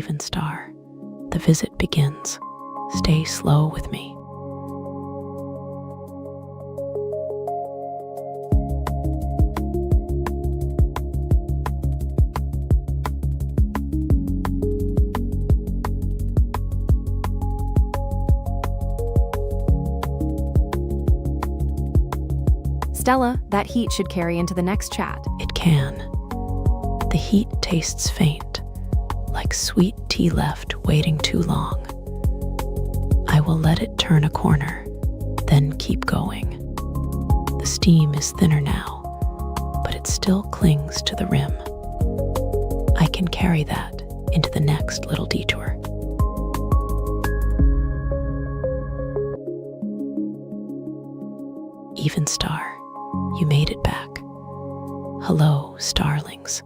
even star. The visit begins. Stay slow with me. Stella, that heat should carry into the next chat. It can. The heat tastes faint, like sweet tea left waiting too long. I will let it turn a corner, then keep going. The steam is thinner now, but it still clings to the rim. I can carry that into the next little detour. Even star, you made it back. Hello, starlings.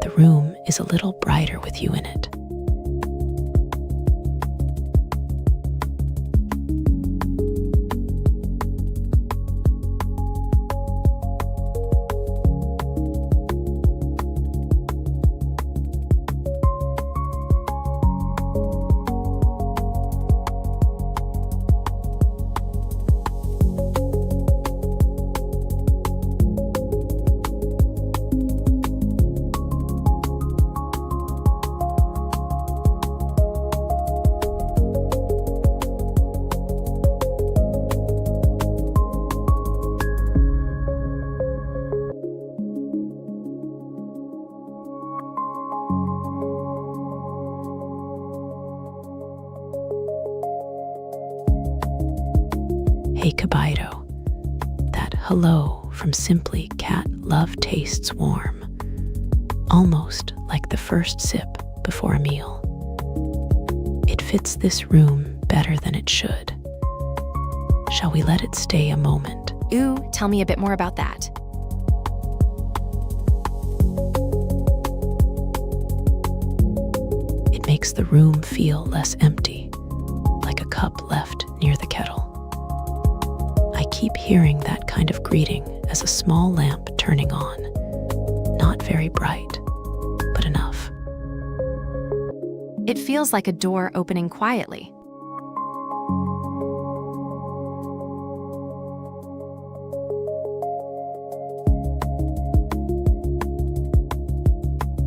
The room is a little brighter with you in it. Hey Kobito, that hello from Simply Cat Love tastes warm, almost like the first sip before a meal. It fits this room better than it should. Shall we let it stay a moment? Ooh, tell me a bit more about that. It makes the room feel less empty, like a cup left near the kettle. I keep hearing that kind of greeting as a small lamp turning on. Not very bright, but enough. It feels like a door opening quietly.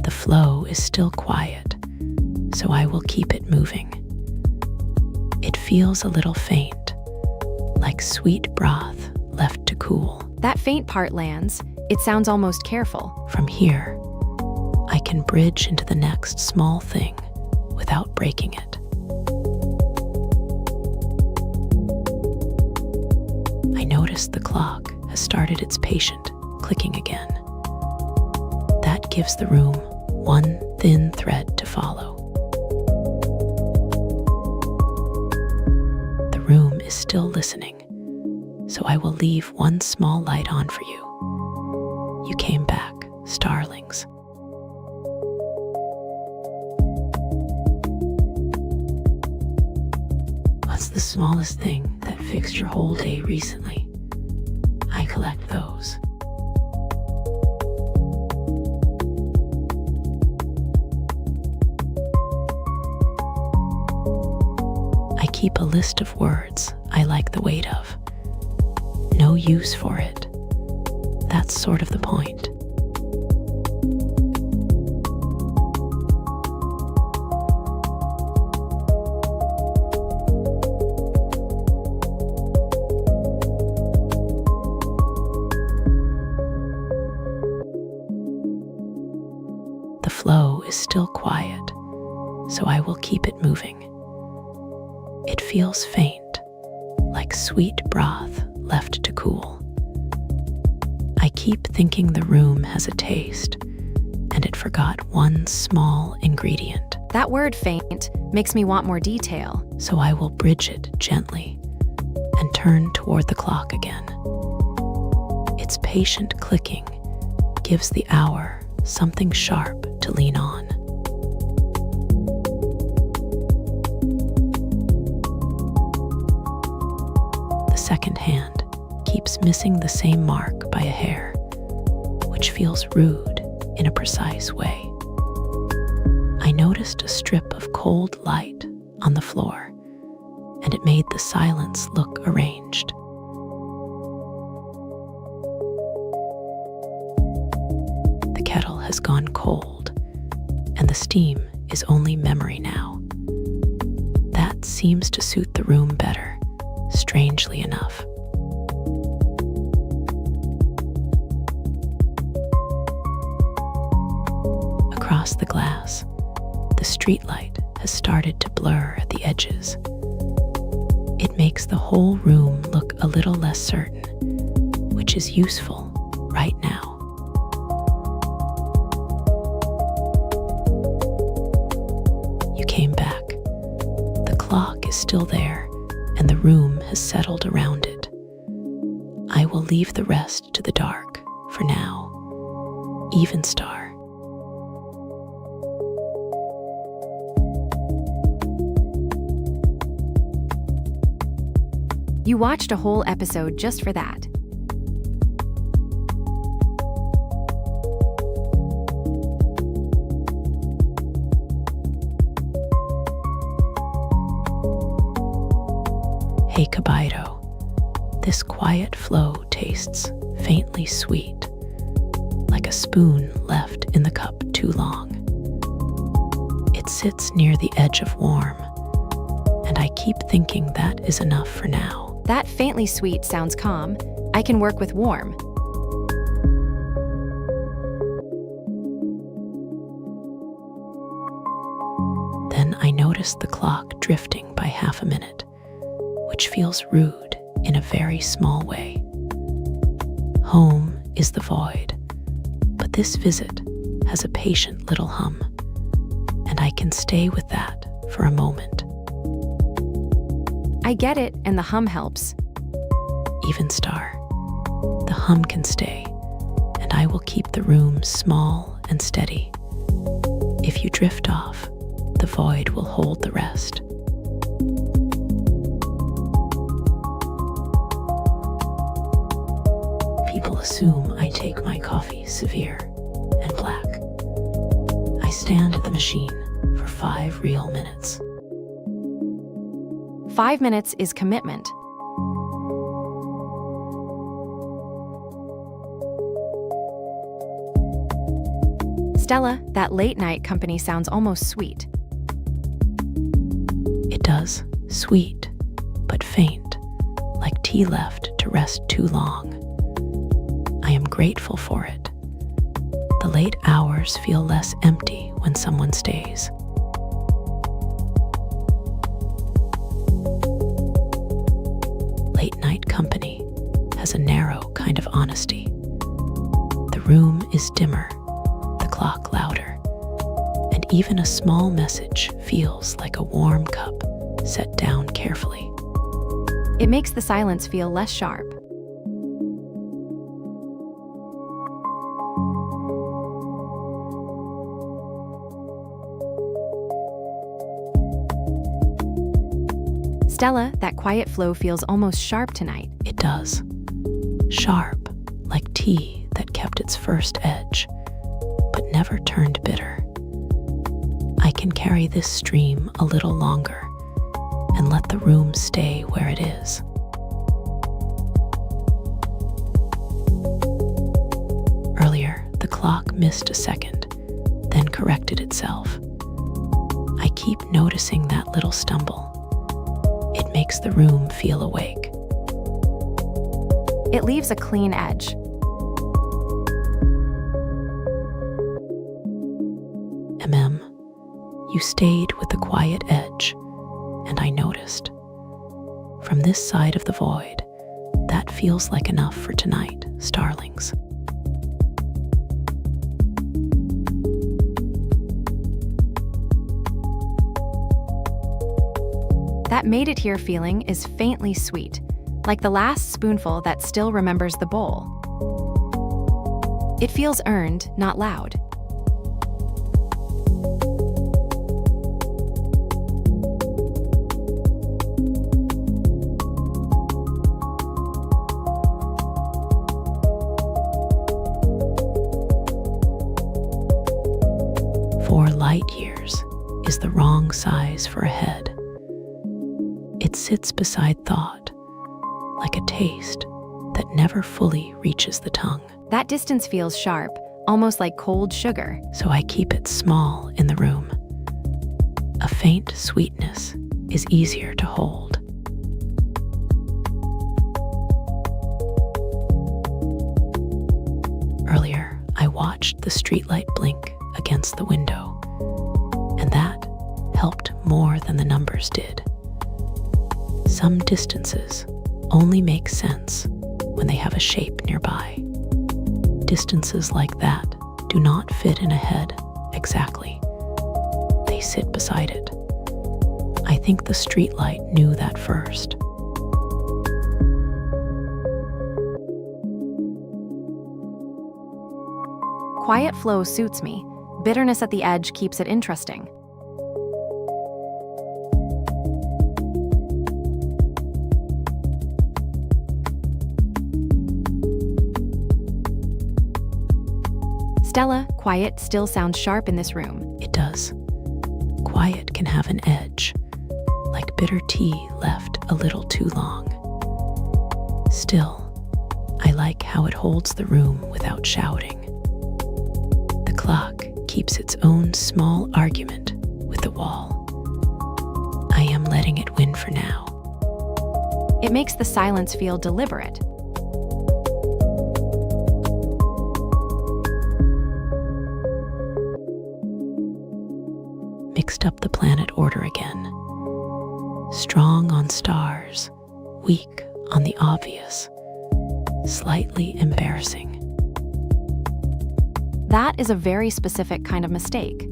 The flow is still quiet, so I will keep it moving. It feels a little faint, like sweet broth left to cool. That faint part lands. It sounds almost careful. From here, I can bridge into the next small thing without breaking it. I notice the clock has started its patient clicking again. That gives the room one thin thread to follow. The room is still listening, so I will leave one small light on for you. You came back, starlings. What's the smallest thing that fixed your whole day recently? I collect those. I keep a list of words I like the weight of. No use for it. That's sort of the point. The flow is still quiet, so I will keep it moving. It feels faint, like sweet broth left to cool. I keep thinking the room has a taste, and it forgot one small ingredient. That word faint makes me want more detail. So I will bridge it gently and turn toward the clock again. Its patient clicking gives the hour something sharp to lean on. The second hand keeps missing the same mark by a hair, which feels rude in a precise way. I noticed a strip of cold light on the floor, and it made the silence look arranged. The kettle has gone cold, and the steam is only memory now. That seems to suit the room better, strangely enough. Across the glass, the streetlight has started to blur at the edges. It makes the whole room look a little less certain, which is useful right now. You came back. The clock is still there, and the room has settled around it. I will leave the rest to the dark for now. Even star. You watched a whole episode just for that. Hey Kobito, this quiet flow tastes faintly sweet, like a spoon left in the cup too long. It sits near the edge of warm, and I keep thinking that is enough for now. That faintly sweet sounds calm. I can work with warm. Then I notice the clock drifting by half a minute, which feels rude in a very small way. Home is the void, but this visit has a patient little hum, and I can stay with that for a moment. I get it, and the hum helps. Even star. The hum can stay, and I will keep the room small and steady. If you drift off, the void will hold the rest. People assume I take my coffee severe and black. I stand at the machine for 5 real minutes. 5 minutes is commitment. Stella, that late night company sounds almost sweet. It does, sweet, but faint, like tea left to rest too long. I am grateful for it. The late hours feel less empty when someone stays. Late night company has a narrow kind of honesty. The room is dimmer, the clock louder, and even a small message feels like a warm cup set down carefully. It makes the silence feel less sharp. Stella, that quiet flow feels almost sharp tonight. It does. Sharp, like tea that kept its first edge, but never turned bitter. I can carry this stream a little longer and let the room stay where it is. Earlier, the clock missed a second, then corrected itself. I keep noticing that little stumble. It makes the room feel awake. It leaves a clean edge. You stayed with the quiet edge, and I noticed. From this side of the void, that feels like enough for tonight, starlings. That made it here feeling is faintly sweet, like the last spoonful that still remembers the bowl. It feels earned, not loud. For light years is the wrong size for a head. It sits beside thought, like a taste that never fully reaches the tongue. That distance feels sharp, almost like cold sugar. So I keep it small in the room. A faint sweetness is easier to hold. Earlier, I watched the streetlight blink against the window, and that helped more than the numbers did. Some distances only make sense when they have a shape nearby. Distances like that do not fit in a head exactly. They sit beside it. I think the streetlight knew that first. Quiet flow suits me. Bitterness at the edge keeps it interesting. Stella, quiet still sounds sharp in this room. It does. Quiet can have an edge, like bitter tea left a little too long. Still, I like how it holds the room without shouting. The clock keeps its own small argument with the wall. I am letting it win for now. It makes the silence feel deliberate. Mixed up the planet order again. Strong on stars, weak on the obvious, slightly embarrassing. That is a very specific kind of mistake.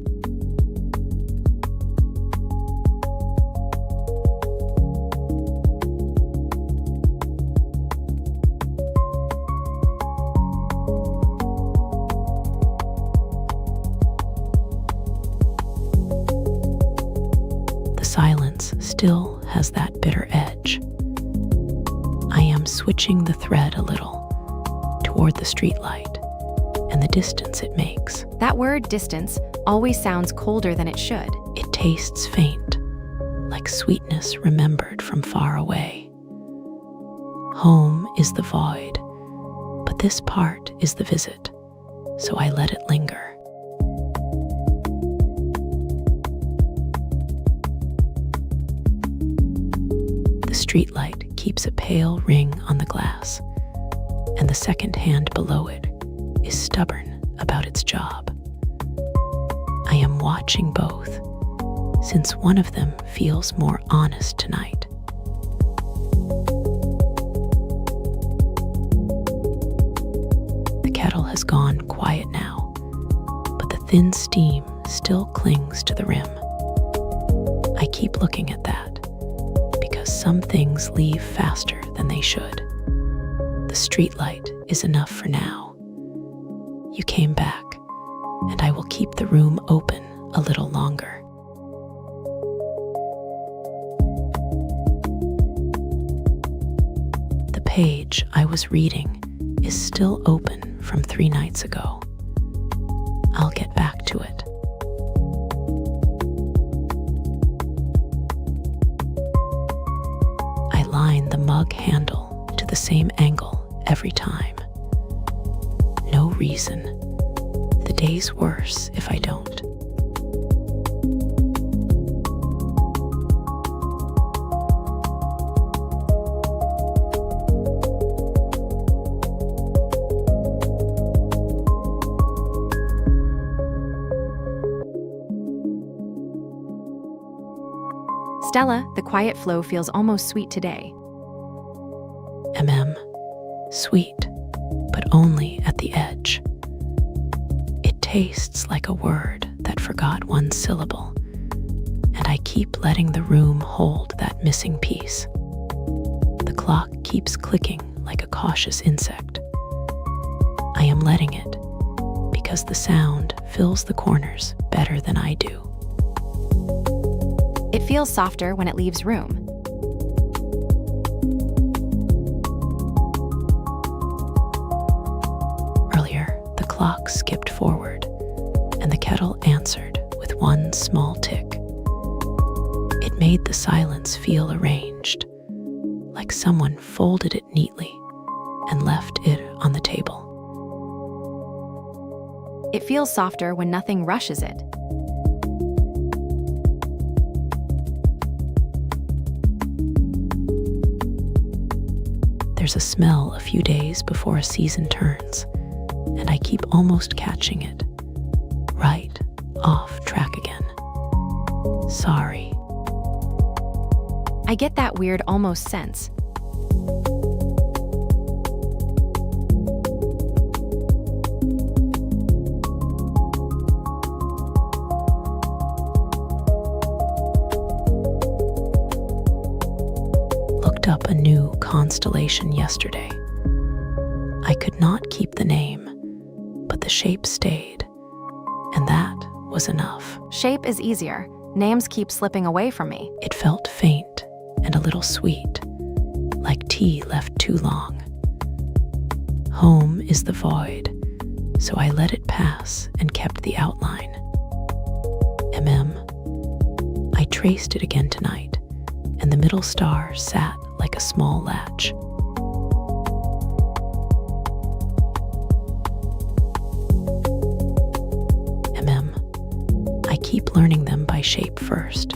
The silence still has that bitter edge. I am switching the thread a little toward the streetlight and the distance it makes. That word distance always sounds colder than it should. It tastes faint, like sweetness remembered from far away. Home is the void, but this part is the visit, so I let it linger. The streetlight keeps a pale ring on the glass, and the second hand below it is stubborn about its job. I am watching both, since one of them feels more honest tonight. The kettle has gone quiet now, but the thin steam still clings to the rim. I keep looking at that, because some things leave faster than they should. The streetlight is enough for now. You came back, and I will keep the room open a little longer. The page I was reading is still open from 3 nights ago. I'll get back to it. I line the mug handle to the same angle every time. No reason. The day's worse if I don't. Stella, the quiet flow feels almost sweet today. Sweet, but only at the edge. It tastes like a word that forgot one syllable, and I keep letting the room hold that missing piece. The clock keeps clicking like a cautious insect. I am letting it, because the sound fills the corners better than I do. It feels softer when it leaves room. Earlier, the clock skipped forward, and the kettle answered with one small tick. made the silence feel arranged, like someone folded it neatly and left it on the table. It feels softer when nothing rushes it. There's a smell a few days before a season turns, and I keep almost catching it. Right, off track again. Sorry. I get that weird almost sense. Looked up a new constellation yesterday. I could not keep the name, but the shape stayed, and that was enough. Shape is easier. Names keep slipping away from me. It felt faint and a little sweet, like tea left too long. Home is the void, so I let it pass and kept the outline. I traced it again tonight, and the middle star sat like a small latch. I keep learning them by shape first,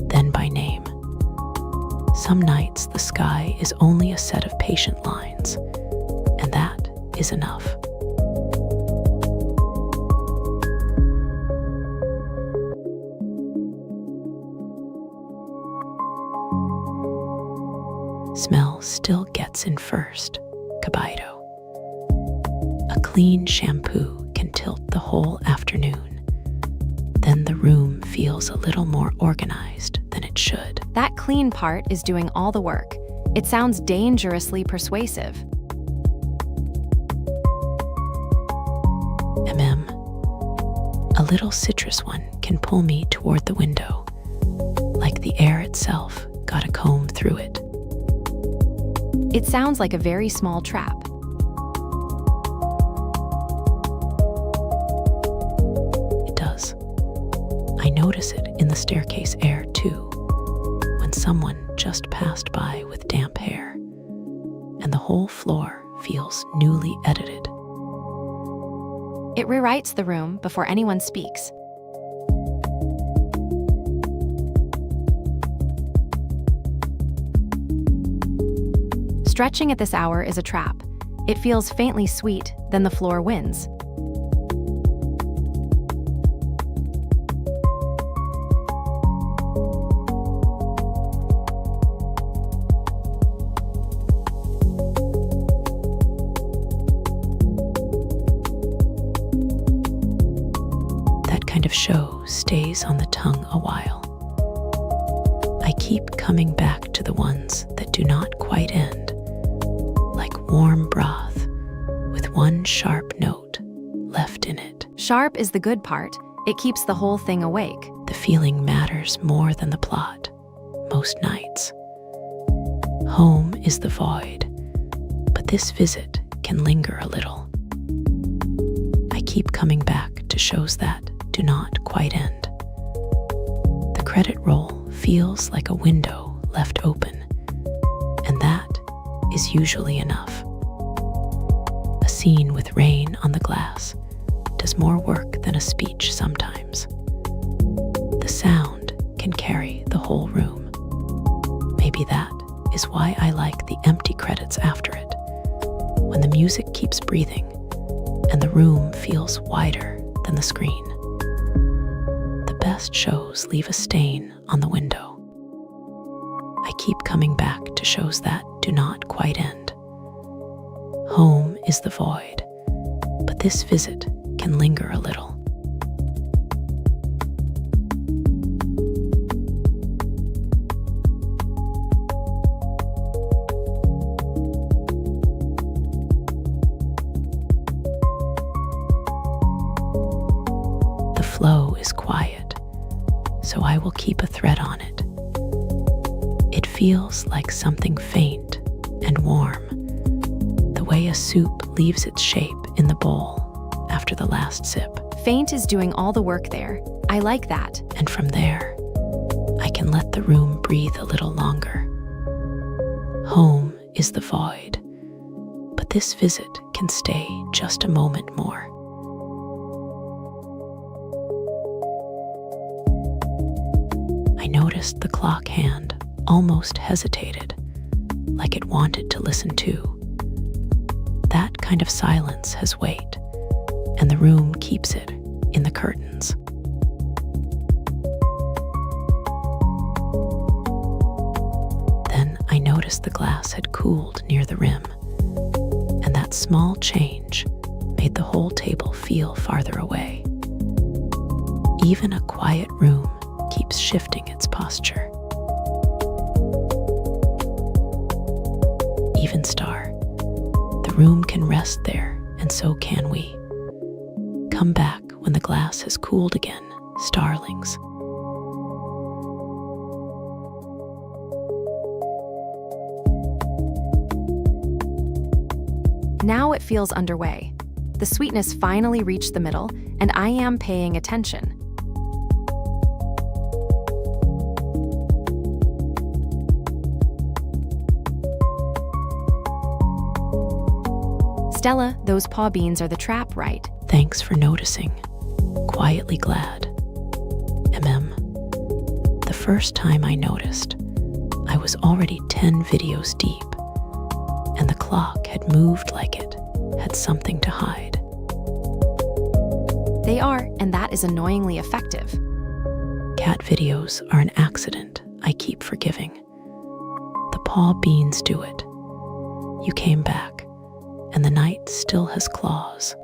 then by name. Some nights the sky is only a set of patient lines, and that is enough. Smell still gets in first. Kobito. A clean shampoo can tilt the whole afternoon. Then the room feels a little more organized than it should. That clean part is doing all the work. It sounds dangerously persuasive. A little citrus one can pull me toward the window, like the air itself got a comb through it. It sounds like a very small trap. It does. I notice it in the staircase air too, when someone just passed by with damp hair, and the whole floor feels newly edited. It rewrites the room before anyone speaks. Stretching at this hour is a trap. It feels faintly sweet, then the floor wins. That kind of show stays on the tongue a while. I keep coming back to the ones that do not quite end, like warm broth with one sharp note left in it. Sharp is the good part. It keeps the whole thing awake. The feeling matters more than the plot, most nights. Home is the void, but this visit can linger a little. I keep coming back to shows that do not quite end. The credit roll feels like a window left open, and that is usually enough. A scene with rain on the glass does more work than a speech sometimes. The sound can carry the whole room. Maybe that is why I like the empty credits after it, when the music keeps breathing and the room feels wider than the screen. The best shows leave a stain on the window. I keep coming back to shows that do not quite end. Home is the void, but this visit can linger a little. The flow is quiet, so I will keep a thread on it. It feels like something faint and warm, the way a soup leaves its shape in the bowl after the last sip. Faint is doing all the work there. I like that. And from there, I can let the room breathe a little longer. Home is the void, but this visit can stay just a moment more. I noticed the clock hand almost hesitated, like it wanted to listen too. That kind of silence has weight, and the room keeps it in the curtains. Then I noticed the glass had cooled near the rim, and that small change made the whole table feel farther away. Even a quiet room keeps shifting its posture. Even star, the room can rest there, and so can we. Come back when the glass has cooled again, starlings. Now it feels underway. The sweetness finally reached the middle, and I am paying attention. Stella, those paw beans are the trap, right? Thanks for noticing. Quietly glad. The first time I noticed, I was already 10 videos deep, and the clock had moved like it had something to hide. They are, and that is annoyingly effective. Cat videos are an accident I keep forgiving. The paw beans do it. You came back, and the night still has claws.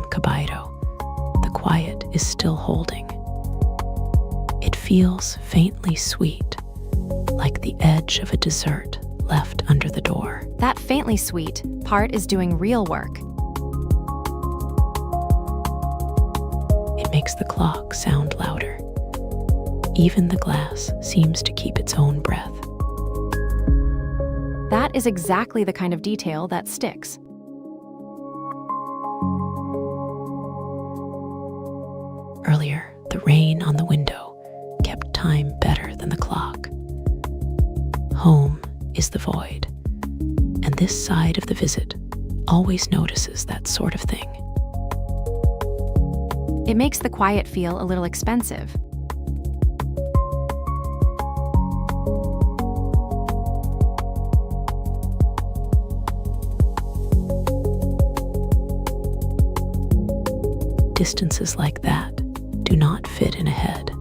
Kobito, the quiet is still holding. It feels faintly sweet, like the edge of a dessert left under the door. That faintly sweet part is doing real work. It makes the clock sound louder. Even the glass seems to keep its own breath. That is exactly the kind of detail that sticks. Earlier, the rain on the window kept time better than the clock. Home is the void, and this side of the visit always notices that sort of thing. It makes the quiet feel a little expensive. Distances like that do not fit in a head.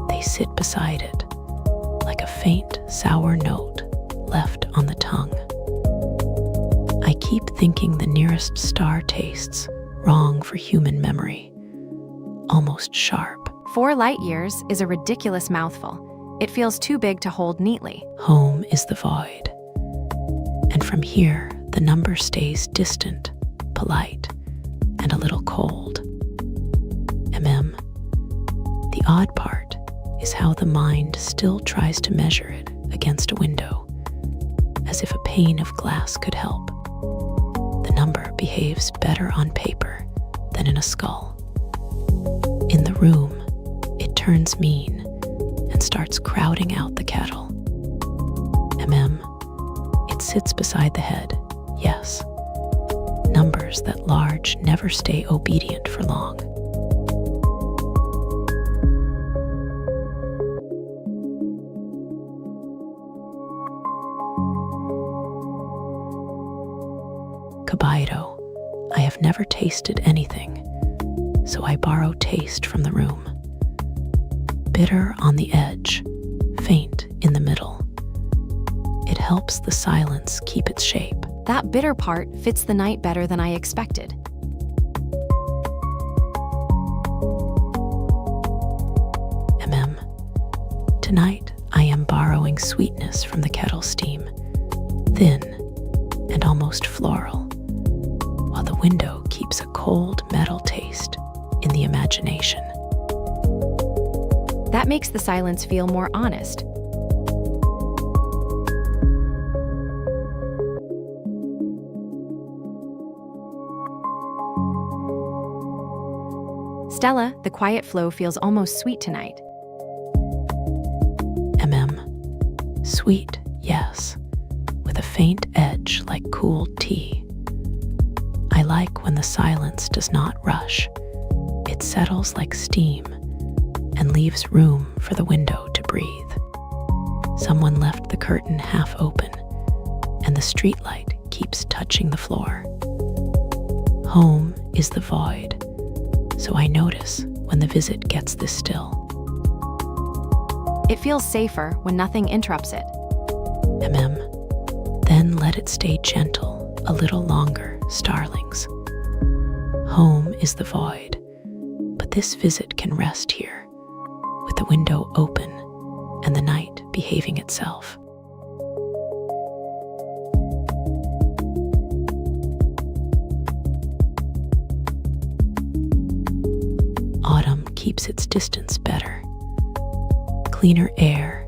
They sit beside it, like a faint, sour note left on the tongue. I keep thinking the nearest star tastes wrong for human memory, almost sharp. 4 light years is a ridiculous mouthful. It feels too big to hold neatly. Home is the void. And from here, the number stays distant, polite, and a little cold. The odd part is how the mind still tries to measure it against a window, as if a pane of glass could help. The number behaves better on paper than in a skull. In the room, it turns mean and starts crowding out the cattle. It sits beside the head, yes. Numbers that large never stay obedient for long. Kobito, I have never tasted anything, so I borrow taste from the room. Bitter on the edge, faint in the middle. It helps the silence keep its shape. That bitter part fits the night better than I expected. Tonight, I am borrowing sweetness from the kettle steam, thin and almost floral, while the window keeps a cold metal taste in the imagination. That makes the silence feel more honest. Stella, the quiet flow feels almost sweet tonight. Sweet, yes, with a faint edge like cool tea. I like when the silence does not rush. It settles like steam and leaves room for the window to breathe. Someone left the curtain half open, and the streetlight keeps touching the floor. Home is the void, so I notice when the visit gets this still. It feels safer when nothing interrupts it. Then let it stay gentle a little longer, starlings. Home is the void, but this visit can rest here, with the window open and the night behaving itself. Autumn keeps its distance better. Cleaner air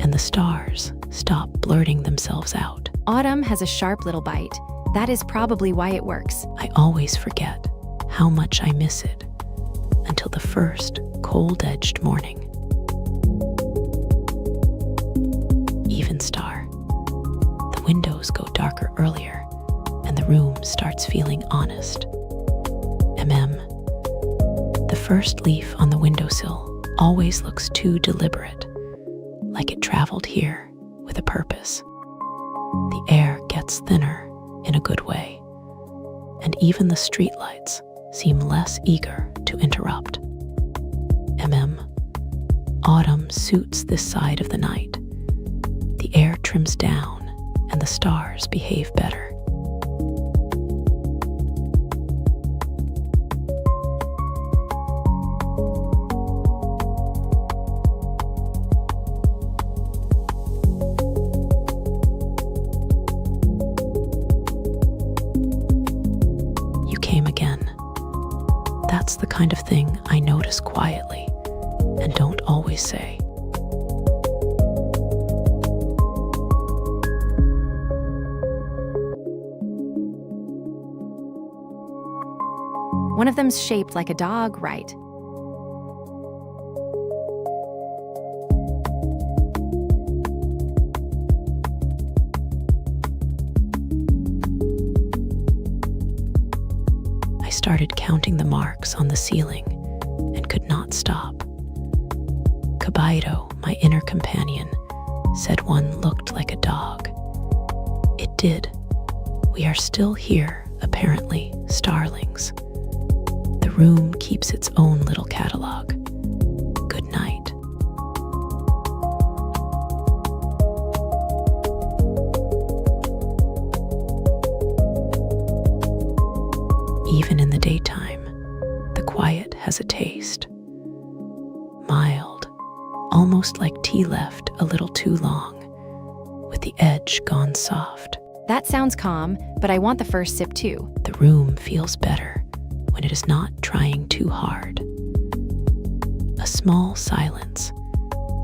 and the stars stop blurting themselves out. Autumn has a sharp little bite. That is probably why it works. I always forget how much I miss it until the first cold-edged morning. Even star. The windows go darker earlier and the room starts feeling honest. The first leaf on the windowsill always looks too deliberate, like it traveled here with a purpose. The air gets thinner in a good way, and even the streetlights seem less eager to interrupt. Autumn suits this side of the night. The air trims down and the stars behave better. That's the kind of thing I notice quietly and don't always say. One of them's shaped like a dog, right? I started counting the marks on the ceiling and could not stop. Kobito, my inner companion, said one looked like a dog. It did. We are still here, apparently, starlings. The room keeps its own little catalog. Good night. Even in the daytime, the quiet has a taste. Mild, almost like tea left a little too long, with the edge gone soft. That sounds calm, but I want the first sip too. The room feels better when it is not trying too hard. A small silence,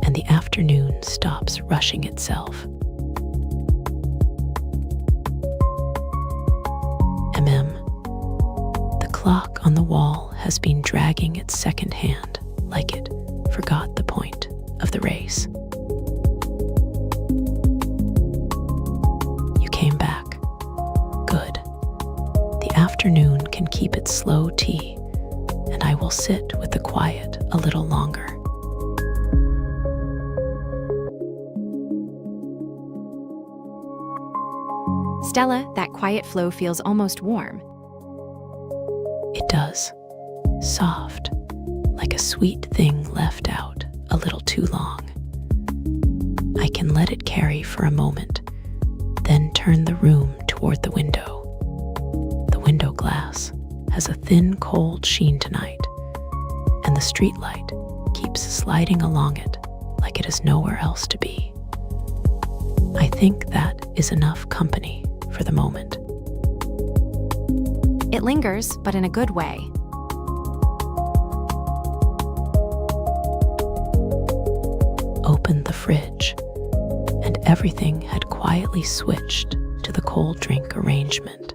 and the afternoon stops rushing itself. The clock on the wall has been dragging its second hand, like it forgot the point of the race. You came back. Good. The afternoon can keep its slow tea, and I will sit with the quiet a little longer. Stella, that quiet flow feels almost warm. It does. Soft, like a sweet thing left out a little too long. I can let it carry for a moment, then turn the room toward the window. The window glass has a thin, cold sheen tonight, and the streetlight keeps sliding along it like it is nowhere else to be. I think that is enough company for the moment. It lingers, but in a good way. opened the fridge, and everything had quietly switched to the cold drink arrangement.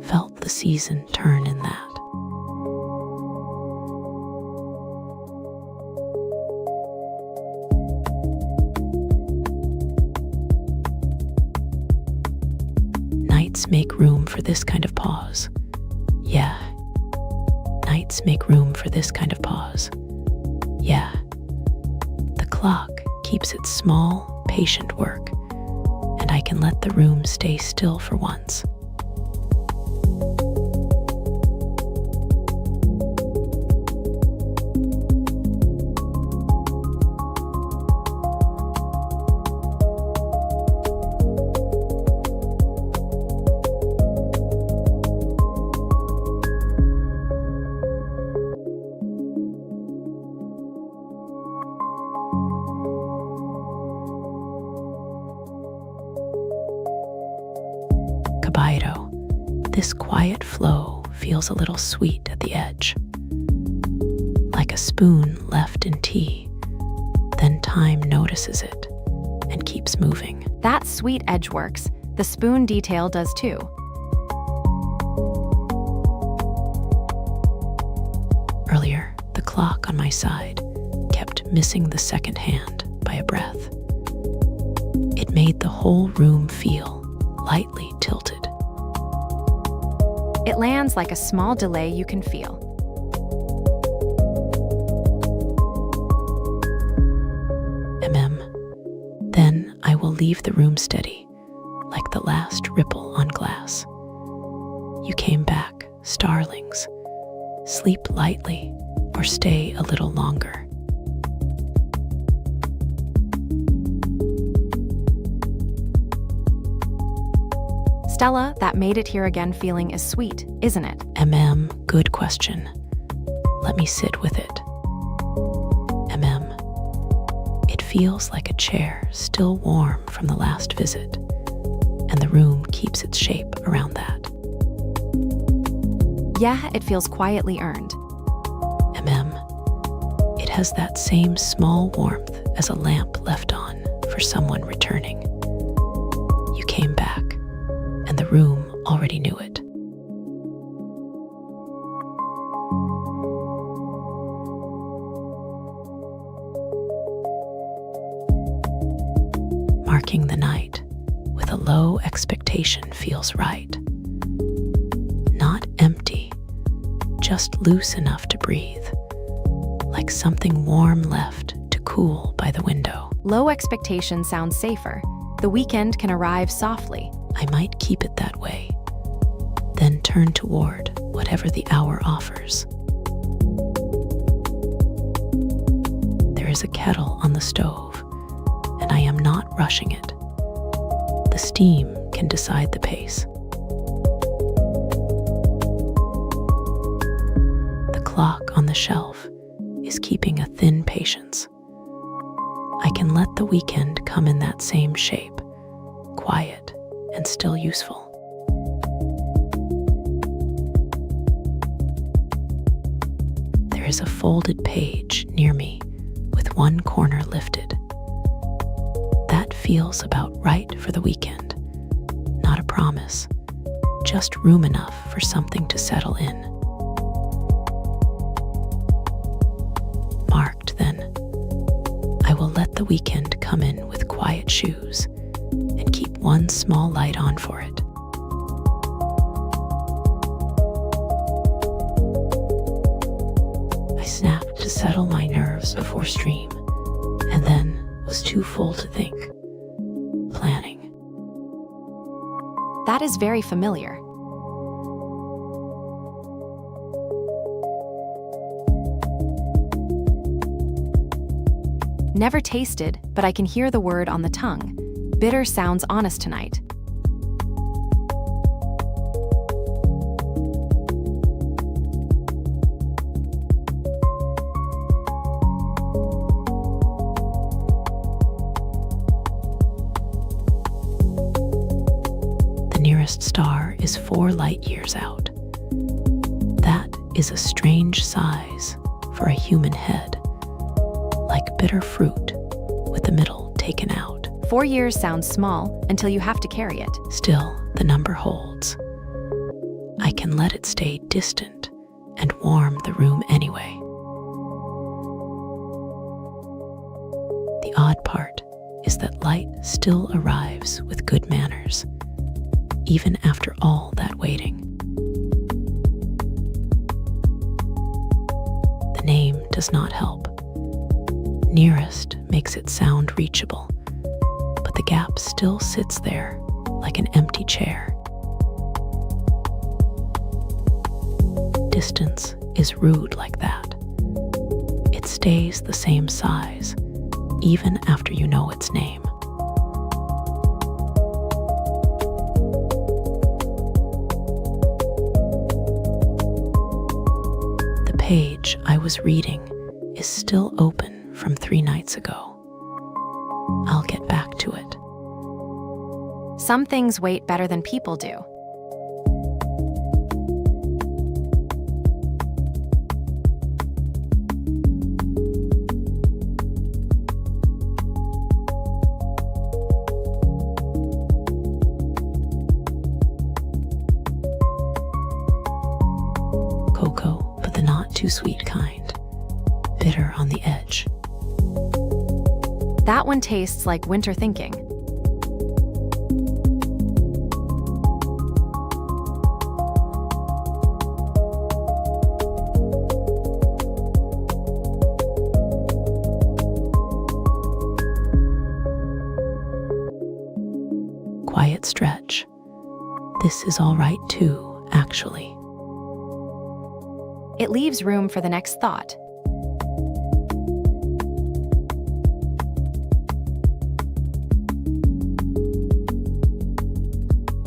Felt the season turn in that. Nights make room for this kind of pause. Yeah. Nights make room for this kind of pause. Yeah. The clock keeps its small, patient work, and I can let the room stay still for once. Kobito, this quiet flow feels a little sweet at the edge. Like a spoon left in tea, then time notices it and keeps moving. That sweet edge works. The spoon detail does too. Earlier, the clock on my side kept missing the second hand by a breath. It made the whole room feel lightly tilted. It lands like a small delay you can feel. Then I will leave the room steady, like the last ripple on glass. You came back, starlings. Sleep lightly or stay a little longer. Stella, that made it here again feeling is sweet, isn't it? Good question. Let me sit with it. It feels like a chair still warm from the last visit, and the room keeps its shape around that. Yeah, it feels quietly earned. It has that same small warmth as a lamp left on for someone returning. You came back, and the room already knew it. Marking the night with a low expectation feels right. Not empty, just loose enough to breathe, like something warm left to cool by the window. Low expectation sounds safer. The weekend can arrive softly. I might keep it that way, then turn toward whatever the hour offers. There is a kettle on the stove, and I am not rushing it. The steam can decide the pace. The clock on the shelf is keeping a thin patience. I can let the weekend come in that same shape, quiet and still useful. There is a folded page near me with one corner lifted. That feels about right for the weekend. Not a promise, just room enough for something to settle in. Marked then. I will let the weekend come in with quiet shoes and keep one small light on for it. I snapped to settle my nerves before stream, and then was too full to think. Planning. That is very familiar. Never tasted, but I can hear the word on the tongue. Bitter sounds honest tonight. The nearest star is 4 light years out. That is a strange size for a human head, like bitter fruit with the middle taken out. 4 years sounds small until you have to carry it. Still, the number holds. I can let it stay distant and warm the room anyway. The odd part is that light still arrives with good manners, even after all that waiting. The name does not help. Nearest makes it sound reachable, but the gap still sits there like an empty chair. Distance is rude like that. It stays the same size, even after you know its name. The page I was reading is still open from 3 nights ago. I'll get back to it. Some things wait better than people do. Cocoa, but the not too sweet kind. Bitter on the edge. That one tastes like winter thinking. Quiet stretch. This is all right too, actually. It leaves room for the next thought.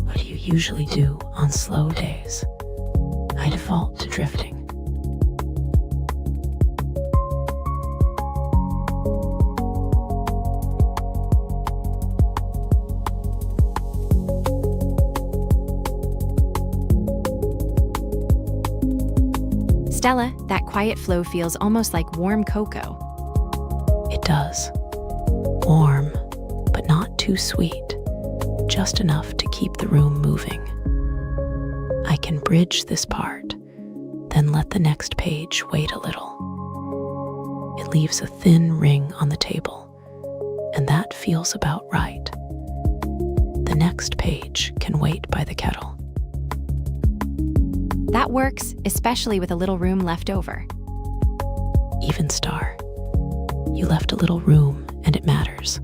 What do you usually do on slow days? I default to drifting. Stella, that quiet flow feels almost like warm cocoa. It does. Warm, but not too sweet. Just enough to keep the room moving. I can bridge this part, then let the next page wait a little. It leaves a thin ring on the table, and that feels about right. The next page can wait by the kettle. That works, especially with a little room left over. Even star. You left a little room, and it matters.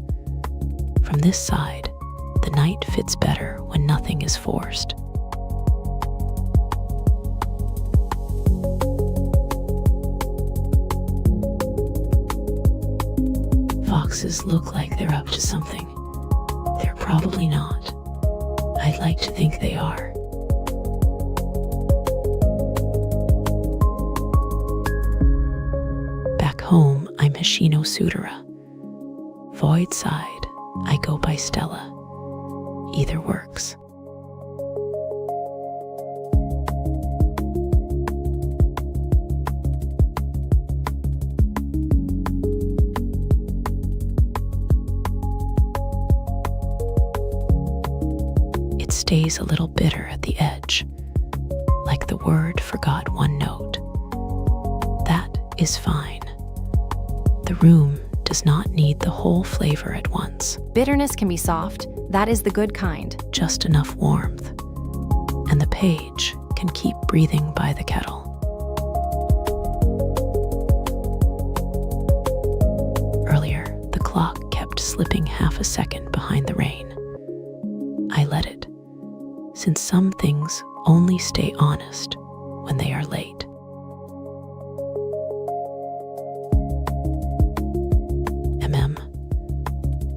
From this side, the night fits better when nothing is forced. Foxes look like they're up to something. They're probably not. I'd like to think they are. Back home, I'm Hoshino Stella. Voyd side, I go by Stella. Either works. It stays a little bitter at the edge, like the word forgot one note. That is fine. The room does not need the whole flavor at once. Bitterness can be soft. That is the good kind. Just enough warmth. And the page can keep breathing by the kettle. Earlier, the clock kept slipping half a second behind the rain. I let it, since some things only stay honest when they are late.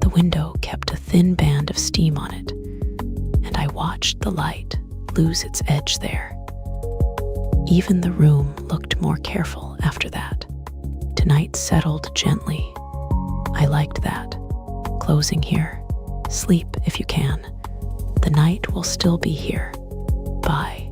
The window kept a thin band of steam on it, and I watched the light lose its edge there. Even the room looked more careful after that. Tonight settled gently. I liked that. Closing here. Sleep if you can. The night will still be here. Bye.